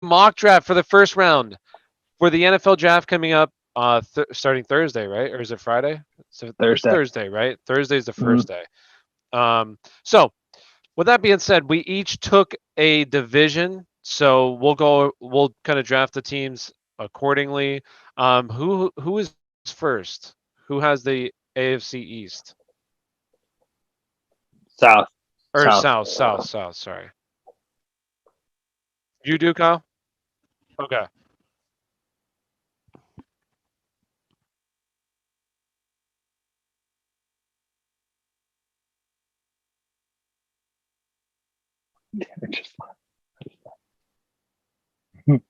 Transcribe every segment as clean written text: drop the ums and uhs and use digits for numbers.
mock draft for the first round for the NFL draft coming up starting Thursday, right? Or is it Friday? So it's Thursday. Thursday, right? Thursday's the Mhm. first day. So with that being said, we each took a division, so we'll kind of draft the teams accordingly. Who is first? Who has the AFC East South. or South. South? Sorry, you do, Kyle. Okay. Mhm.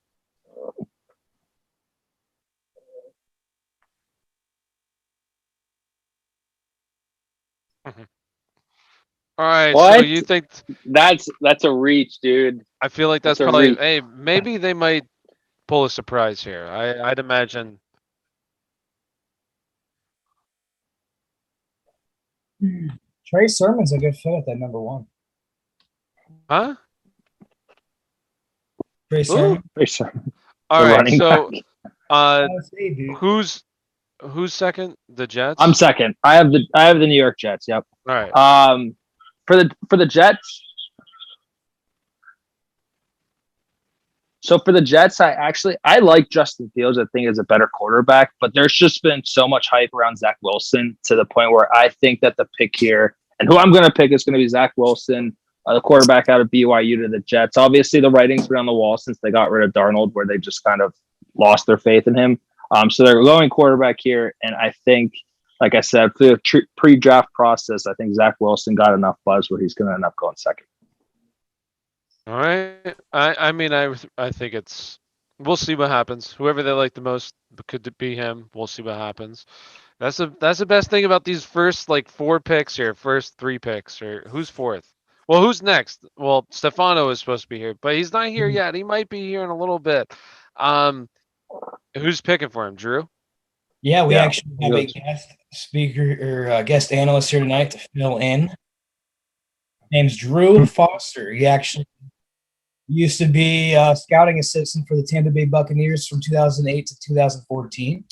All right. So What? you think? That's a reach, dude. I feel like that's That's a probably. reach. Hey, maybe they might pull a surprise here. I'd imagine. Trey Sermon's a good fit at that number one. Huh? Trey Ooh. Sermon. For sure. All The right. running So, back. uh, Hey, dude. who's second? The Jets. I'm second. I have the New York Jets. Yep. All right. For the Jets. So for the Jets, I like Justin Fields. I think is a better quarterback, but there's just been so much hype around Zach Wilson to the point where I think that the pick here and who I'm going to pick is going to be Zach Wilson, the quarterback out of BYU to the Jets. Obviously, the writing's been on the wall since they got rid of Darnold, where they just kind of lost their faith in him. So they're going quarterback here, and I think, like I said, for the pre-draft process, I think Zach Wilson got enough buzz where he's going to end up going second. All right. I mean I think it's we'll see what happens. Whoever they like the most could be him. We'll see what happens. That's the best thing about these first like four picks here, first three picks, or who's fourth? Well, who's next? Well, Stefano is supposed to be here, but he's not here yet. He might be here in a little bit. Um, who's picking for him? Drew? Yeah, we Yeah. actually have a guest speaker or guest analyst here tonight to fill in. His name's Drew Foster. He actually used to be a scouting assistant for the Tampa Bay Buccaneers from 2008 to 2014.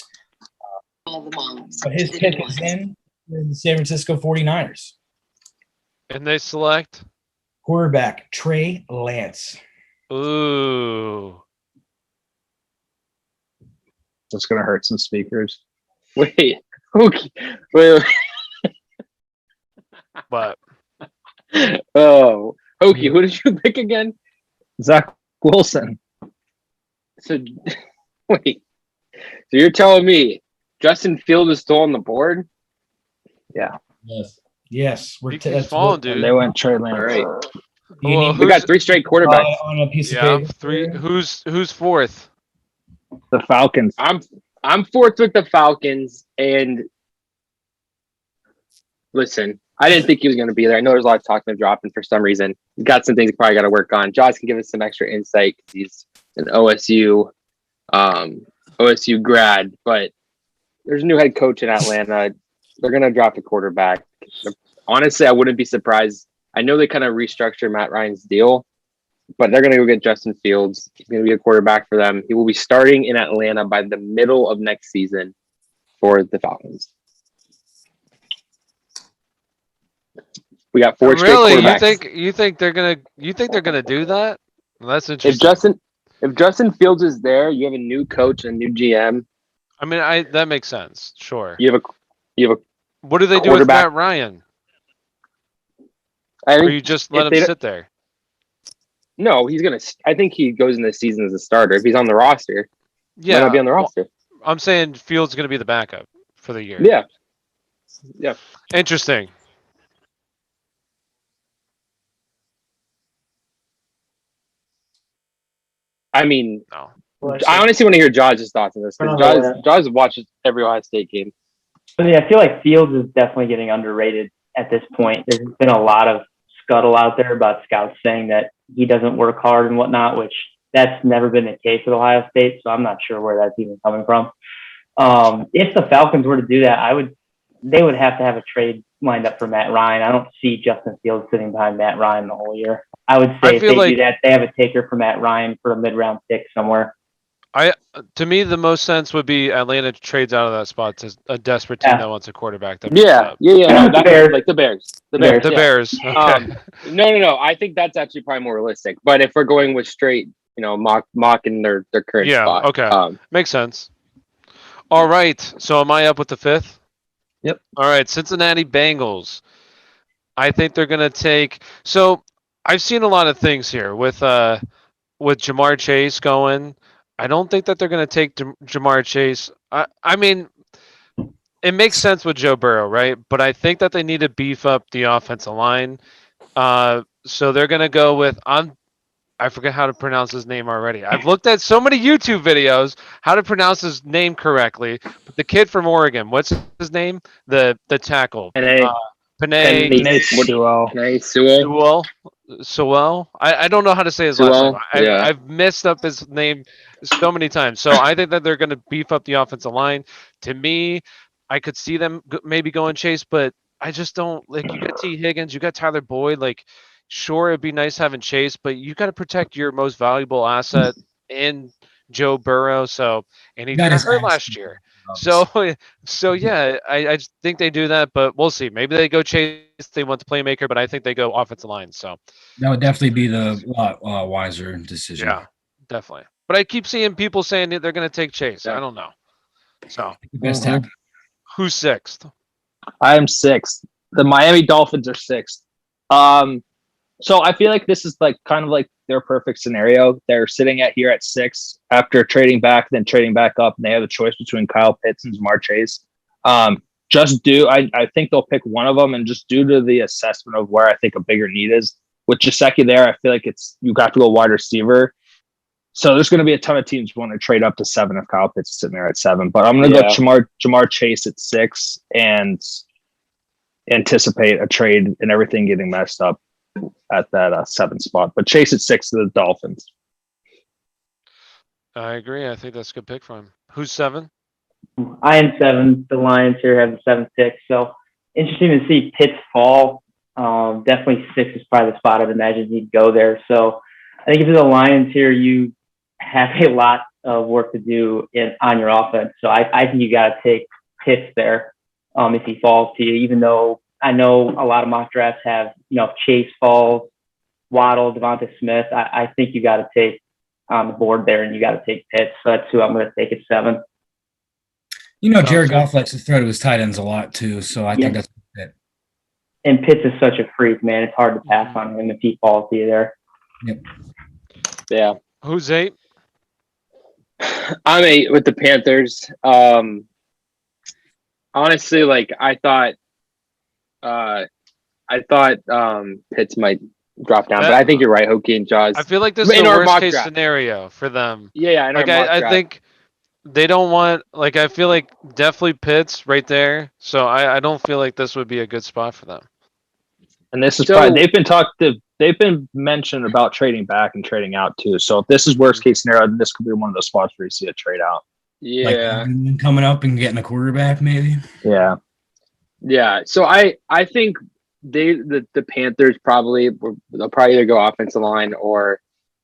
But his pick is in the San Francisco 49ers. And they select Quarterback Trey Lance. Ooh. That's going to hurt some speakers. Wait. Okay. Wait. But Oh, Hokey, who did you pick again? Zach Wilson. So, wait. So you're telling me Justin Field is still on the board? Yeah. Yes. he keeps falling, dude. They went Trey Lance. All right. Well, We got three straight quarterbacks. On a piece of Yeah, paper. three. Who's fourth? The Falcons. I'm fourth with the Falcons, and listen, I didn't think he was going to be there. I know there's a lot of talk of him dropping for some reason. He's got some things he probably got to work on. Josh can give us some extra insight because he's an OSU grad, but there's a new head coach in Atlanta. They're going to draft a quarterback. Honestly, I wouldn't be surprised. I know they kind of restructured Matt Ryan's deal, but they're going to go get Justin Fields. He's going to be a quarterback for them. He will be starting in Atlanta by the middle of next season for the Falcons. We got four straight Really? quarterbacks. You think they're gonna do that? Well, that's interesting. If Justin Fields is there, you have a new coach and a new GM. I mean, that makes sense. Sure. You have a. What do they do with quarterback- Matt Ryan? I Or think you just if let him they don't- sit there? No, he's gonna. I think he goes in the season as a starter if he's on the roster. Might Yeah. not be on the roster. I'm saying Fields is gonna be the backup for the year. Yeah. Yeah. Interesting. I mean, No. I honestly want to hear Josh's thoughts on this because Josh watches every Ohio State game. Yeah, I feel like Fields is definitely getting underrated at this point. There's been a lot of scuttle out there about scouts saying that he doesn't work hard and whatnot, which that's never been the case at Ohio State. So I'm not sure where that's even coming from. If the Falcons were to do that, they would have to have a trade lined up for Matt Ryan. I don't see Justin Fields sitting behind Matt Ryan the whole year. I would I say if feel they do like that, they have a taker for Matt Ryan for a mid-round pick somewhere. to me the most sense would be Atlanta trades out of that spot to a desperate team Yeah. that wants a quarterback that beats Yeah, up. no, that Bears. like the Bears, The Bears. The yeah. Bears. Okay. No. I think that's actually probably more realistic. But if we're going with straight, mocking their current Yeah. spot, Okay. Makes sense. All right. So am I up with the fifth? Yep. All right. Cincinnati Bengals. I think they're gonna take. So I've seen a lot of things here with Jamar Chase going. I don't think that they're gonna take Jamar Chase. I mean, it makes sense with Joe Burrow, right? But I think that they need to beef up the offensive line. So they're gonna go with I forget how to pronounce his name already. I've looked at so many YouTube videos how to pronounce his name correctly. But the kid from Oregon, what's his name? The tackle. and Panay Sewell. Sewell, Sewell. I don't know how to say his last name. Sewell, yeah. I've messed up his name so many times. So I think that they're going to beef up the offensive line. To me, I could see them maybe going Chase, but I just don't like. You got T Higgins, you got Tyler Boyd. Like, sure, it'd be nice having Chase, but you got to protect your most valuable asset in Joe Burrow. So, and he That got is hurt accurate. last year. So yeah, I just think they do that, but we'll see. Maybe they go Chase. They want the playmaker, but I think they go offensive line. So That would definitely be the wiser decision. yeah, definitely. But I keep seeing people saying that they're going to take Chase. Yeah. I don't know. So The best Mhm. tackle. who's sixth? I am sixth. The Miami Dolphins are sixth. So I feel like this is like kind of like their perfect scenario. They're sitting here at 6 after trading back, then trading back up, and they have a choice between Kyle Pitts and Jamar Chase. I think they'll pick one of them, and just due to the assessment of where I think a bigger need is with Gesicki there, I feel like you got to go wide receiver. So there's going to be a ton of teams who want to trade up to 7 if Kyle Pitts is sitting there at 7. But I'm going to go Jamar Chase at 6 and anticipate a trade and everything getting messed up at that 7 spot. But Chase at 6 to the Dolphins. I agree. I think that's a good pick for him. Who's 7? I am 7. The Lions here have the 7th pick. So interesting to see Pitts fall. Definitely 6 is probably the spot I'd imagine he'd go there. So I think if you're the Lions here, you have a lot of work to do on your offense. So I think you got to take Pitts there if he falls to you, even though I know a lot of mock drafts have, Chase falls, Waddle, Devonta Smith. I think you got to take on the board there, and you got to take Pitts. So that's who I'm going to take at 7. Jared Goff likes to throw to his tight ends a lot too, so I think that's it. And Pitts is such a freak, man. It's hard to pass on him if he falls to you there. Yep. Yeah. Who's 8? I'm 8 with the Panthers. Honestly, like I thought Pitts might drop down, but I think you're right, Hokie and Jaws. I feel like this is the worst case scenario for them. Yeah, like I think they don't want I feel like definitely Pitts right there. So I don't feel like this would be a good spot for them. And this is probably they've been mentioned about trading back and trading out too. So if this is worst case scenario, then this could be one of those spots where you see a trade out. Yeah. Like coming up and getting a quarterback maybe. Yeah. Yeah. So I think the Panthers they'll probably either go offensive line or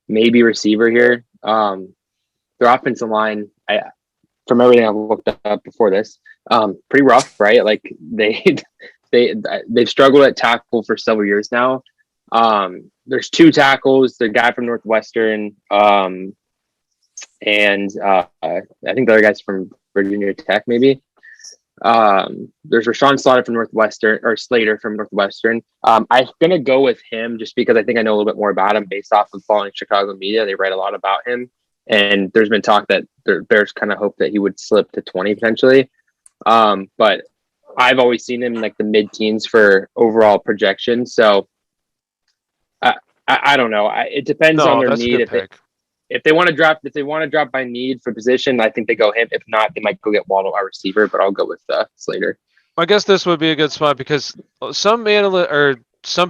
maybe receiver here. Their offensive line, from everything I've looked up before this, pretty rough, right? Like they've struggled at tackle for several years now. There's 2 tackles, the guy from Northwestern, and I think the other guy's from Virginia Tech, maybe. There's Rashawn Slater from Northwestern. I'm gonna go with him just because I think I know a little bit more about him based off of following Chicago media. They write a lot about him, and there's been talk that the Bears kind of hope that he would slip to 20 potentially. But I've always seen him in like the mid-teens for overall projection. So I don't know. It depends on their need. If they want to drop by need for position, I think they go him. If not, they might go get Waddle, our receiver. But I'll go with Slater. I guess this would be a good spot because some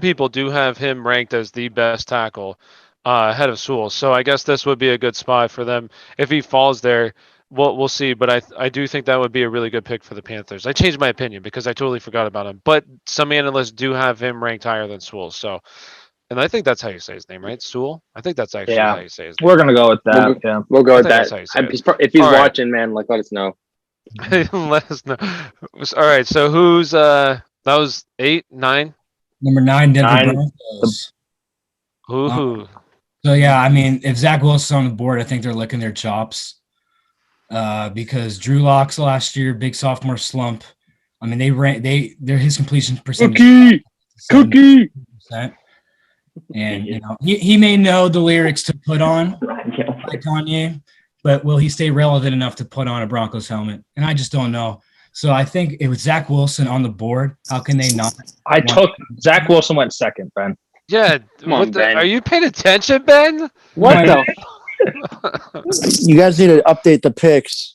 people do have him ranked as the best tackle ahead of Sewell. So I guess this would be a good spot for them if he falls there. We'll see, but I do think that would be a really good pick for the Panthers. I changed my opinion because I totally forgot about him. But some analysts do have him ranked higher than Sewell. So And I think that's how you say his name, right? Sewell? I think that's actually Yeah. how you say his name. We're gonna go with that. We'll, Yeah. we'll go I with think that's that. how you say it. If he's All right. watching, man, like let us know. Let us know. All right, so who's that was 8, 9? Number 9, Denver 9. Broncos. Who? So yeah, I mean, if Zach Wilson's on the board, I think they're licking their chops. Because Drew Locks last year, big sophomore slump. I mean, they're his completion percentage. Cookie. 70%. And you know, he may know the lyrics to put on like Kanye, but will he stay relevant enough to put on a Broncos helmet? And I just don't know. So I think it was Zach Wilson on the board. How can they not? I took Zach Wilson went second, Ben. Yeah, on, Ben. Are you paying attention, Ben? What Right. the? You guys need to update the picks.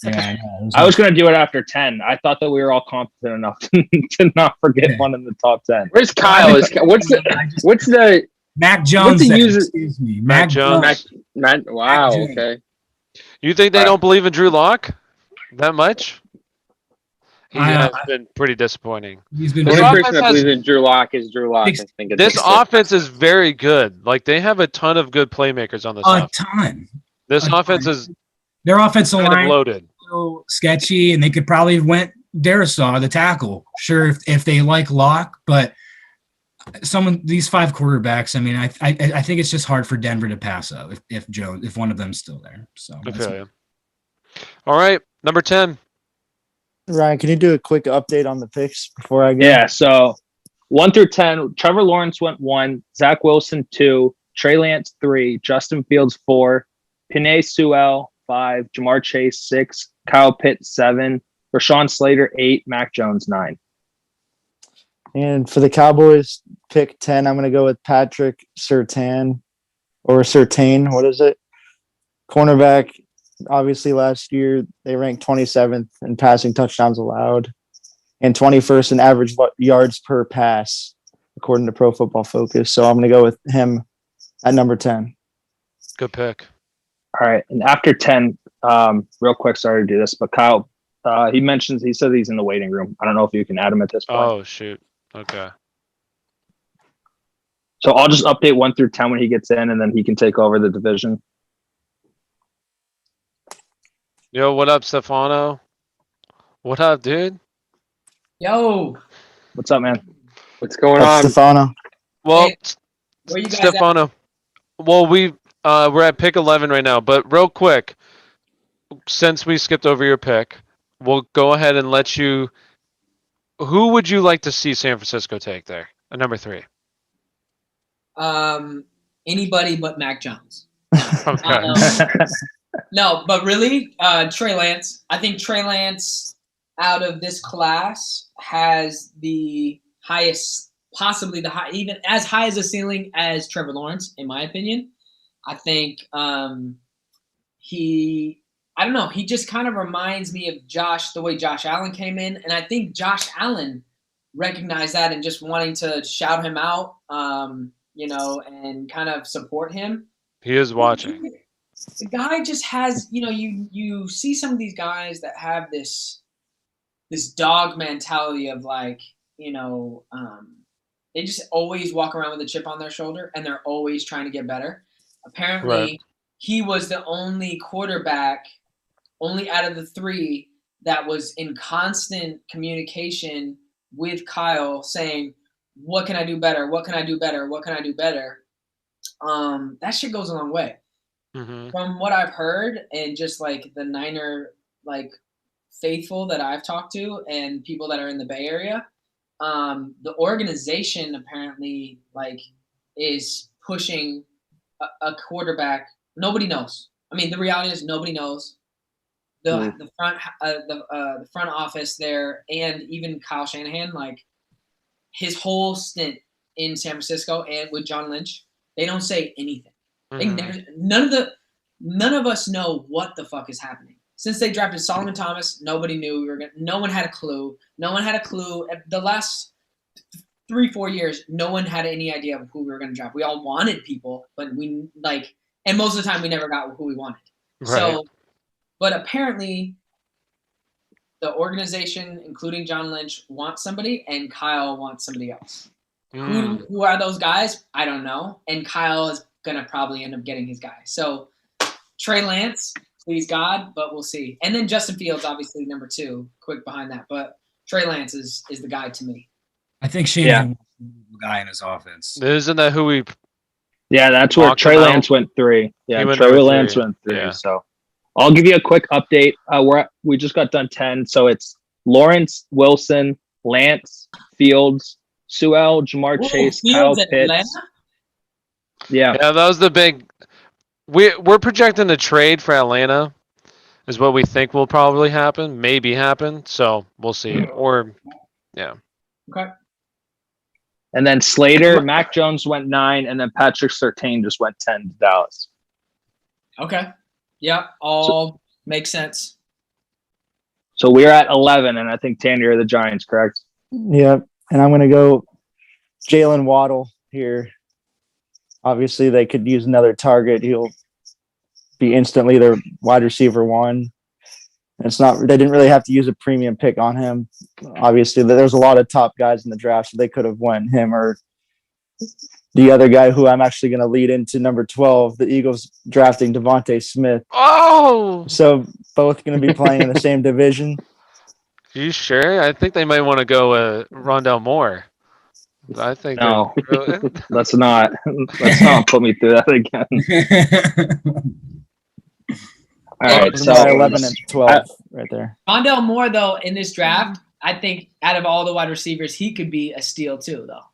Yeah, I was gonna do it after 10. I thought that we were all competent enough to not forget Okay. one in the top 10. Where's Kyle? What's the Mac Jones? What's the then, user- excuse me, Mac Jones. Matt? Wow. Mac Jones. Okay. You think they don't believe in Drew Lock that much? He I- has been pretty disappointing. He's been The This only offense person that has- believes in Drew Lock is Drew Lock. I think This offense is very good. Like they have a ton of good playmakers on this a offense. ton. This a offense ton. is Their offensive kind of line loaded. little sketchy, and they could probably have went Darisaw, the tackle. Sure, if they like Locke, but these 5 quarterbacks. I mean, I think it's just hard for Denver to pass up if one of them's still there. So I that's- feel you. All right, number 10. Ryan, can you do a quick update on the picks before I go? Yeah, so 1 through 10, Trevor Lawrence went 1, Zach Wilson 2, Trey Lance 3, Justin Fields 4, Penei Sewell 5, Jamar Chase 6, Kyle Pitts 7, Rashawn Slater 8, Mac Jones 9. And for the Cowboys, pick 10, I'm going to go with Patrick Surtain or Surtain. What is it? Cornerback. Obviously, last year they ranked 27th in passing touchdowns allowed and 21st in average yards per pass, according to Pro Football Focus. So I'm going to go with him at number 10. Good pick. All right, and after 10, real quick, sorry to do this, but Kyle, he said he's in the waiting room. I don't know if you can add him at this point. Oh shoot. Okay. So I'll just update 1 through 10 when he gets in, and then he can take over the division. Yo, what up, Stefano? What up, dude? Yo, What's up, man? What's going That's on? Stefano. Well, Hey, where you guys at? Stefano. Well, we're at pick 11 right now, but real quick, since we skipped over your pick, we'll go ahead and let you. Who would you like to see San Francisco take there? At number 3. Anybody but Mac Jones. Okay. No, but really, Trey Lance. I think Trey Lance, out of this class, has the highest, possibly even as high as a ceiling as Trevor Lawrence, in my opinion. I think I don't know, he just kind of reminds me of the way Josh Allen came in, and I think Josh Allen recognized that and just wanting to shout him out, and kind of support him. He is watching. The guy just has, you see some of these guys that have this dog mentality of like, they just always walk around with a chip on their shoulder and they're always trying to get better. Apparently, Right. He was the only quarterback, only out of the 3 that was in constant communication with Kyle saying, what can I do better? What can I do better? What can I do better? That shit goes a long way. Mm-hmm. From what I've heard and just like the Niner faithful that I've talked to and people that are in the Bay Area, the organization apparently is pushing a quarterback. Nobody knows. I mean, the reality is nobody knows. The front office there, and even Kyle Shanahan, his whole stint in San Francisco and with John Lynch, they don't say anything. Mm-hmm. None of us know what the fuck is happening. Since they drafted Solomon Thomas, nobody knew no one had a clue. No one had a clue. The last 3-4 years, no one had any idea of who we were going to draft. We all wanted people, but and most of the time we never got who we wanted. Right. So, but apparently the organization, including John Lynch, wants somebody and Kyle wants somebody else. Who are those guys? I don't know. And Kyle is gonna probably end up getting his guy. So Trey Lance, please God, but we'll see. And then Justin Fields, obviously number 2, quick behind that. But Trey Lance is the guy to me. I think Shanahan was the guy in his offense. Isn't that who we? Yeah, that's where Trey Lance went 3. Yeah, Trey Lance went 3. Yeah. So I'll give you a quick update. We just got done 10. So it's Lawrence, Wilson, Lance, Fields, Sewell, Jamar Chase, Kyle Pitts. Atlanta? Yeah, that was the big. We're projecting a trade for Atlanta, is what we think will probably happen, maybe happen. So we'll see. Or, yeah. Okay. and then Slater, Mac Jones went 9, and then Patrick Surtain just went 10 to Dallas. Okay. Yeah, all makes sense. So we're at 11, and I think Tandy are the Giants, correct? Yep. And I'm going to go Jalen Waddle here. Obviously, they could use another target. He'll be instantly their wide receiver 1. It's not. They didn't really have to use a premium pick on him. Obviously, there's a lot of top guys in the draft, so they could have went him or the other guy who I'm actually going to lead into number 12. The Eagles drafting Devontae Smith. Oh! So both going to be playing in the same division. You sure? I think they might want to go Rondell Moore. I think No, let's not put me through that again. All right, so 11 and 12 right there. Rondell Moore, though, in this draft, I think out of all the wide receivers, he could be a steal too, though.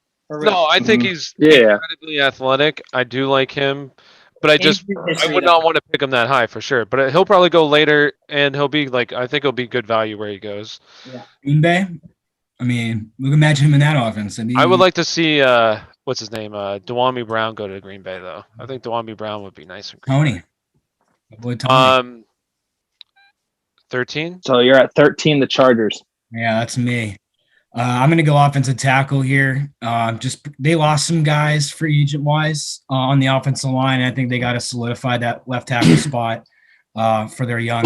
No, I think he's Yeah. incredibly athletic. I do like him, but I would not want to pick him that high for sure. But he'll probably go later, and he'll be I think he'll be good value where he goes. Yeah. Green Bay. I mean, look, imagine him in that offense. I would like to see what's his name, Dewami Brown go to Green Bay though. I think Dewami Brown would be nice in Green Tony. My boy Tony. 13. So you're at 13, the Chargers. Yeah, that's me. I'm going to go offensive tackle here. They lost some guys free agent wise on the offensive line. I think they got to solidify that left tackle spot for their young.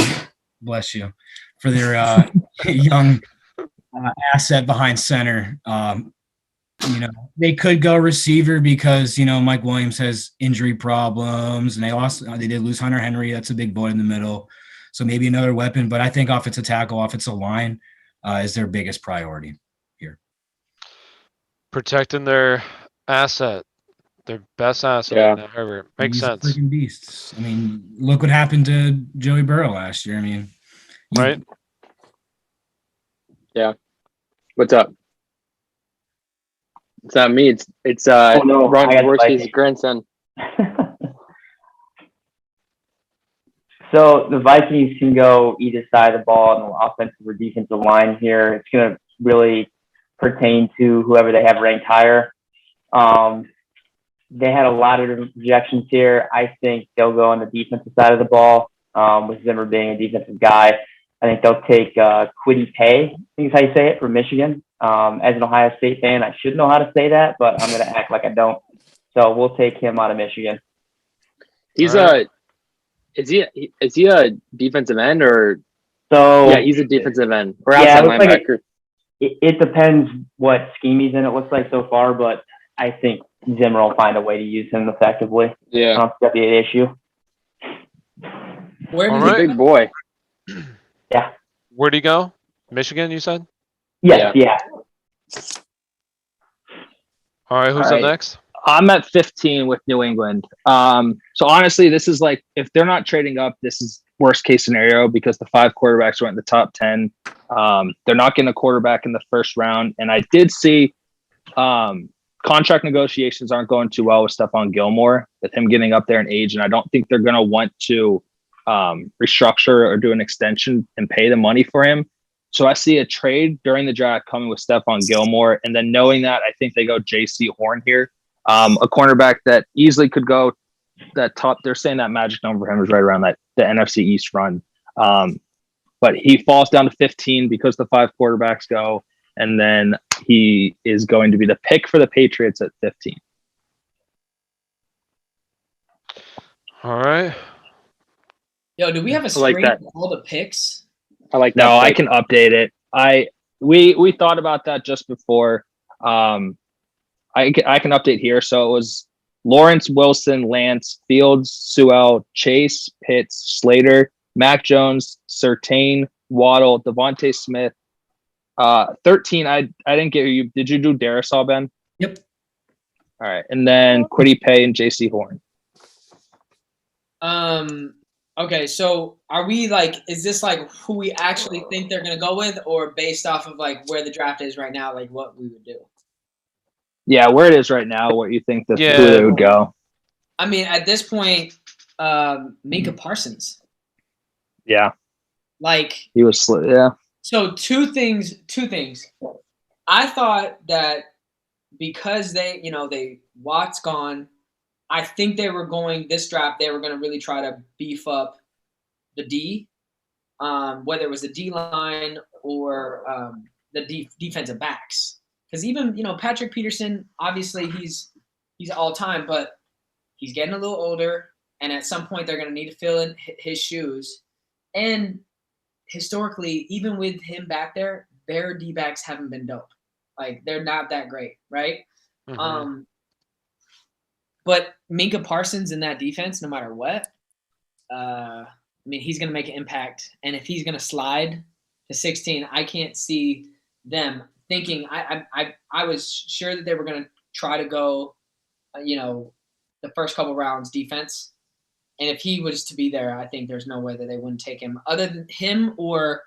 Bless you. For their young asset behind center. They could go receiver because Mike Williams has injury problems, and they did lose Hunter Henry. That's a big boy in the middle. So maybe another weapon, but I think offensive tackle, offensive line is their biggest priority here. Protecting their asset, their best asset. Yeah. Herbert. Makes These sense. freaking beasts. I mean, look what happened to Joey Burrow last year. I mean, Right? Yeah. What's up? It's not me. It's Oh, no, Ron I got Jaworski's Vikings. grandson. So the Vikings can go either side of the ball on the offensive or defensive line here. It's going to really pertain to whoever they have ranked higher. They had a lot of different projections here. I think they'll go on the defensive side of the ball, with Zimmer being a defensive guy. I think they'll take Coutee, I think is how you say it, from Michigan. As an Ohio State fan, I should know how to say that, but I'm going to act like I don't. So we'll take him out of Michigan. He's is he a defensive end or? So Yeah, he's a defensive end or Yeah, outside it looks like linebacker. it depends what scheme he's in, it looks like so far, but I think Zimmer will find a way to use him effectively. I Yeah, don't think that'd be an issue. Where All does he's a right. big boy. Yeah. Where'd he go? Michigan, you said? Yes, yeah. All right, who's All up right. next? I'm at 15 with New England. So honestly, this is like, if they're not trading up, this is worst case scenario because the 5 quarterbacks went in the top 10. They're not getting a quarterback in the first round. And I did see contract negotiations aren't going too well with Stephon Gilmore, with him getting up there in age. And I don't think they're going to want to restructure or do an extension and pay the money for him. So I see a trade during the draft coming with Stephon Gilmore. And then knowing that, I think they go JC Horn here. A cornerback that easily could go that top. They're saying that magic number for him is right around that the NFC East run. But he falls down to 15 because the 5 quarterbacks go, and then he is going to be the pick for the Patriots at 15. All right. Yo, do we have a I like screen that. with all the picks? I like that. No, I pick. can update it. We thought about that just before. I can update here. So it was Lawrence, Wilson, Lance, Fields, Sewell, Chase, Pitts, Slater, Mac Jones, Surtain, Waddle, Devontae Smith. 13, I didn't get you. Did you do Darisaw, Ben? Yep. All right. And then Quiddy Pay and JC Horn. Okay, so are we like, is this like who we actually think they're gonna go with, or based off of like where the draft is right now, like what we would do? Yeah, where it is right now, what you think who Yeah. they would go. I mean, at this point, Micah Parsons. Yeah. Like, He was yeah. so two things. I thought that because Watt's gone, I think they were going this draft. They were going to really try to beef up the D, whether it was the D line or the defensive backs. Because even Patrick Peterson, obviously he's all time, but he's getting a little older, and at some point they're going to need to fill in his shoes. And historically, even with him back there, their D backs haven't been dope. Like they're not that great, right? Mhm. But Micah Parsons in that defense, no matter what, I mean, he's going to make an impact. And if he's going to slide to 16, I can't see them thinking. I was sure that they were going to try to go, the first couple rounds defense. And if he was to be there, I think there's no way that they wouldn't take him. Other than him, or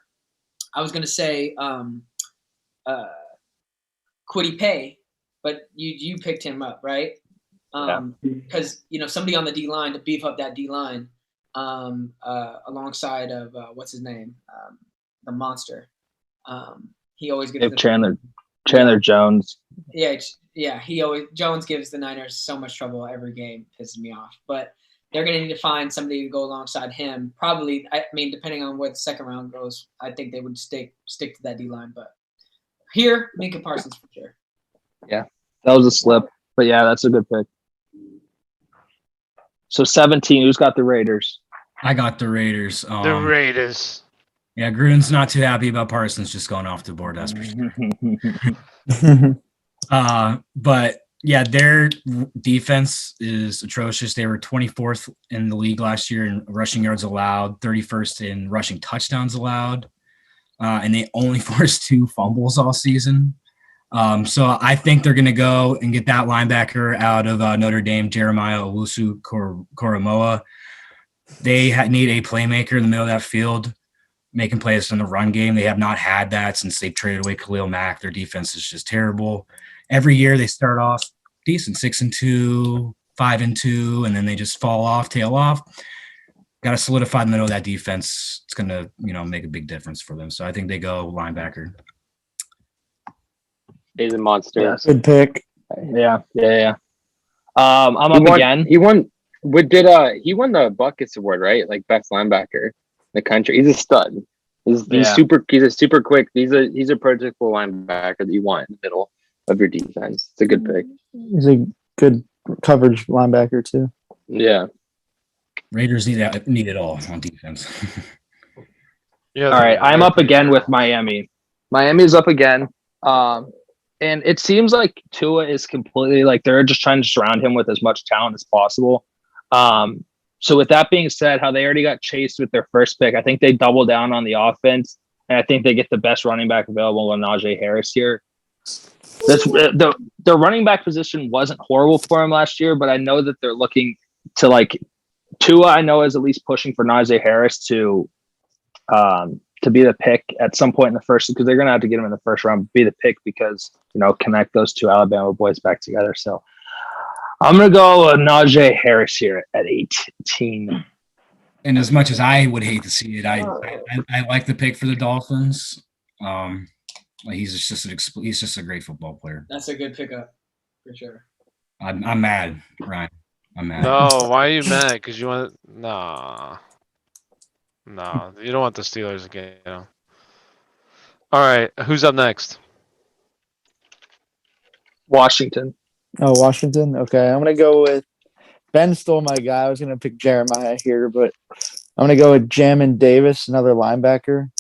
I was going to say Quiddy Pay, but you picked him up, right? Because somebody on the D line to beef up that D line, alongside of what's his name, the monster. He always gives Chandler Jones. Yeah. Jones gives the Niners so much trouble every game, pisses me off. But they're going to need to find somebody to go alongside him. Probably, I mean, depending on where the second round goes, I think they would stick to that D line. But here, Micah Parsons for sure. Yeah, that was a slip, but yeah, that's a good pick. So 17, who's got the Raiders? I got the Raiders. The Raiders. Yeah, Gruden's not too happy about Parsons just going off the board. That's for sure. But yeah, their defense is atrocious. They were 24th in the league last year in rushing yards allowed, 31st in rushing touchdowns allowed, and they only forced 2 fumbles all season. So I think they're going to go and get that linebacker out of Notre Dame, Jeremiah Owusu-Koramoah. They need a playmaker in the middle of that field, making plays in the run game. They have not had that since they traded away Khalil Mack. Their defense is just terrible. Every year they start off decent, 6-2, 5-2, and then they just tail off. Got to solidify the middle of that defense. It's going to, make a big difference for them. So I think they go linebacker. He's a monster. Yeah. Good pick. Yeah. I'm up again. He won the Buckets Award, right? Like best linebacker in the country. He's a stud. He's a super quick. He's a prototypical linebacker that you want in the middle of your defense. It's a good pick. He's a good coverage linebacker too. Yeah. Raiders need it all on defense. Yeah. All right, I'm up again with Miami. Miami's up again. And it seems like Tua is completely like they're just trying to surround him with as much talent as possible. So with that being said, how they already got chased with their first pick, I think they double down on the offense, and I think they get the best running back available in Najee Harris here. The running back position wasn't horrible for him last year, but I know that they're looking to like Tua. I know is at least pushing for Najee Harris to be the pick at some point in the first, because they're going to have to get him in the first round, be the pick because, connect those 2 Alabama boys back together. So I'm going to go Najee Harris here at 18. And as much as I would hate to see it, I like the pick for the Dolphins. He's just a great football player. That's a good pickup for sure. I'm mad, Ryan. I'm mad. No, why are you mad? Because you want no, you don't want the Steelers again. All right, who's up next? Washington. Oh, Washington. Okay, I'm gonna go with Ben. Stole my guy. I was gonna pick Jeremiah here, but I'm gonna go with Jamin Davis, another linebacker.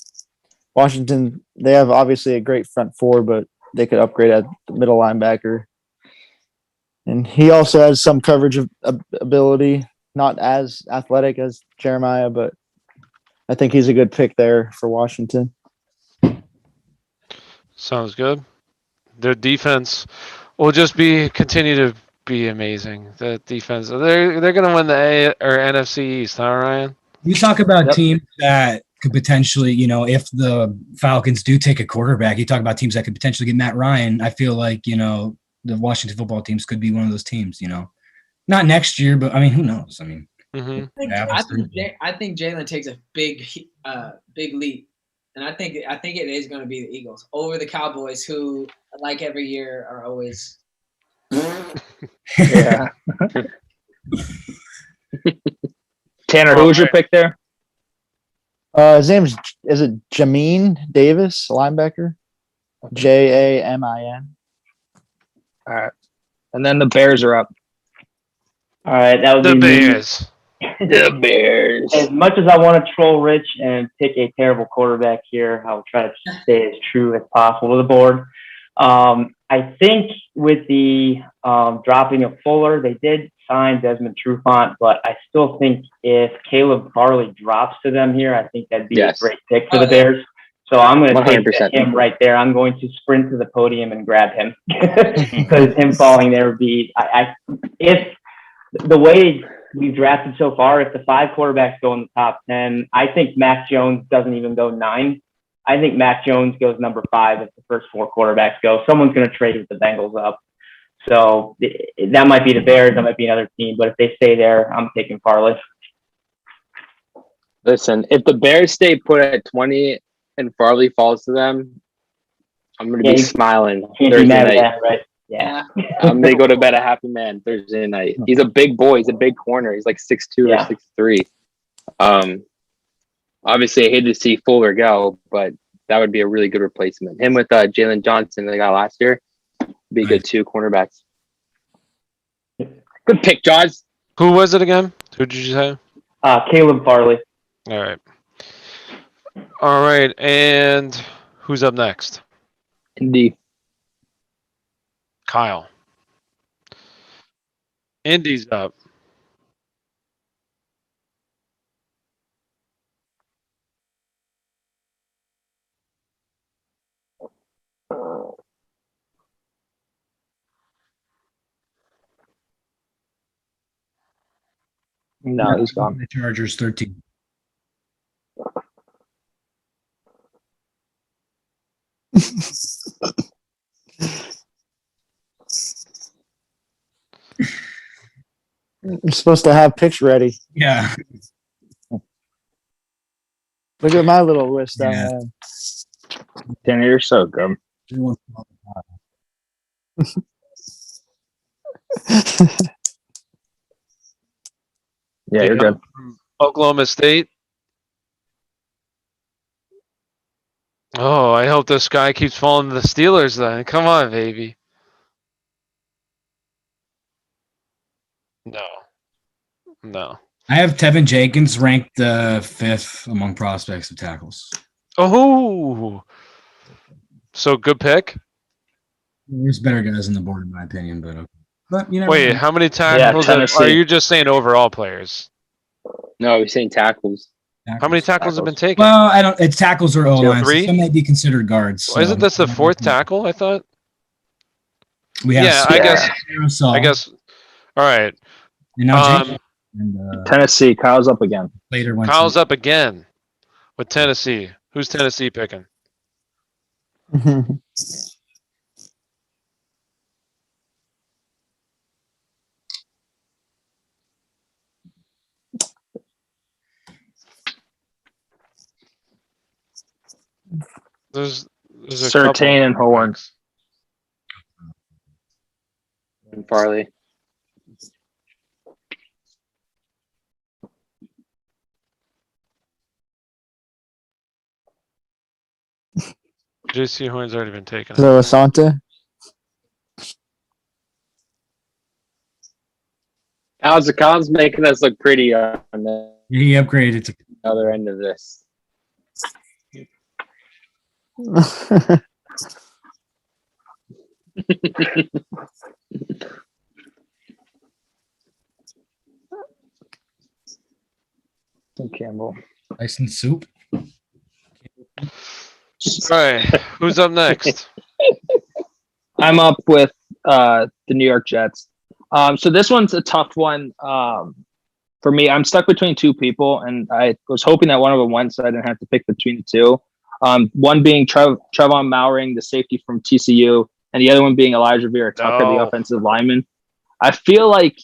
Washington. They have obviously a great front four, but they could upgrade at the middle linebacker. And he also has some coverage ability, not as athletic as Jeremiah, but I think he's a good pick there for Washington. Sounds good. Their defense will just continue to be amazing. The defense, they're gonna win the A or NFC East, huh, Ryan? You talk about Yep. teams that could potentially, if the Falcons do take a quarterback, you talk about teams that could potentially get Matt Ryan. I feel like, the Washington football teams could be one of those teams, Not next year, but I mean, who knows? I mean, I think Jalen takes a big leap, and I think it is going to be the Eagles over the Cowboys, who, like every year, are always. Yeah. Tanner, who was your pick there? His name is it Jamin Davis, linebacker? Jamin. All right. And then the Bears are up. All right, that would The be me. Bears. The Bears. As much as I want to troll Rich and pick a terrible quarterback here, I'll try to stay as true as possible to the board. I think with the dropping of Fuller, they did sign Desmond Trufant, but I still think if Caleb Farley drops to them here, I think that'd be a great pick for the Bears. So I'm going to take him right there. I'm going to sprint to the podium and grab him because him falling there would be. If the way we've drafted so far, if the 5 quarterbacks go in the top 10, I think Mac Jones doesn't even go 9. I think Mac Jones goes number 5 if the first 4 quarterbacks go. Someone's going to trade with the Bengals up. So that might be the Bears. That might be another team. But if they stay there, I'm taking Farley. Listen, if the Bears stay put at 20 and Farley falls to them, I'm going to be smiling Thursday night. That, right? Yeah. I'm going to go to bed a happy man Thursday night. He's a big boy. He's a big corner. He's like 6'2" or 6'3". Obviously, I hate to see Fuller go, but that would be a really good replacement. Him with Jalen Johnson they got last year would be good 2 cornerbacks. Good pick, Jaws. Who was it again? Who did you say? Caleb Farley. All right. And who's up next? Indy. Kyle. Indy's up. No, he's gone. The Chargers 13. You're supposed to have picks ready. Yeah. Look at my little list I Yeah. have. Tanner, you're so good. Yeah, you're good. Oklahoma State. Oh, I hope this guy keeps falling to the Steelers then. Come on, baby. No. I have Tevin Jenkins ranked 5th among prospects of tackles. Oh, so good pick. There's better guys on the board in my opinion, but okay. But Wait, how many tackles are you just saying overall players? No, he's saying tackles. How many tackles have been taken? Well, I don't. It's tackles or O line. 3? Some may be considered guards. Well, isn't this the 4th tackle? I thought. We have I guess. All right. And now and, Tennessee. Kyle's up again. later went Kyle's up again with Tennessee. Who's Tennessee picking? There's a Surtain and Horn. And Farley. JC Horn's already been taken. So Asante. Colin's making us look pretty on the He upgraded to. other end of this. Campbell. Tyson Soup. All right, who's up next? I'm up with the New York Jets. So this one's a tough one for me. I'm stuck between two people, and I was hoping that one of them went, so I didn't have to pick between the two. One being Trevon Mowering, the safety from TCU, and the other one being Elijah Vera Tucker, the No. offensive lineman. I feel like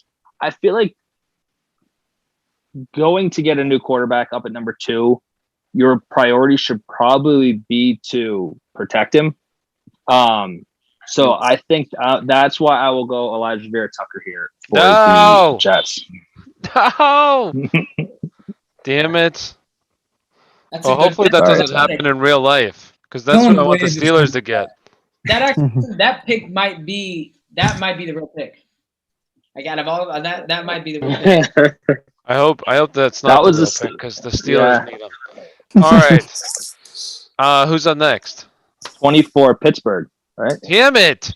going to get a new quarterback up at number 2, your priority should probably be to protect him. So I think that's why I will go Elijah Vera Tucker here for the Jets. No. Damn it. That's Well, a good hopefully pick. that doesn't Sorry. happen in real life, because that's what I want the Steelers to get. That pick might be the real pick. Like out of all that might be the real pick. I hope that's That not was the a real pick, because the Steelers yeah. need them. All right. Who's up next? 24 Pittsburgh, right? Damn it.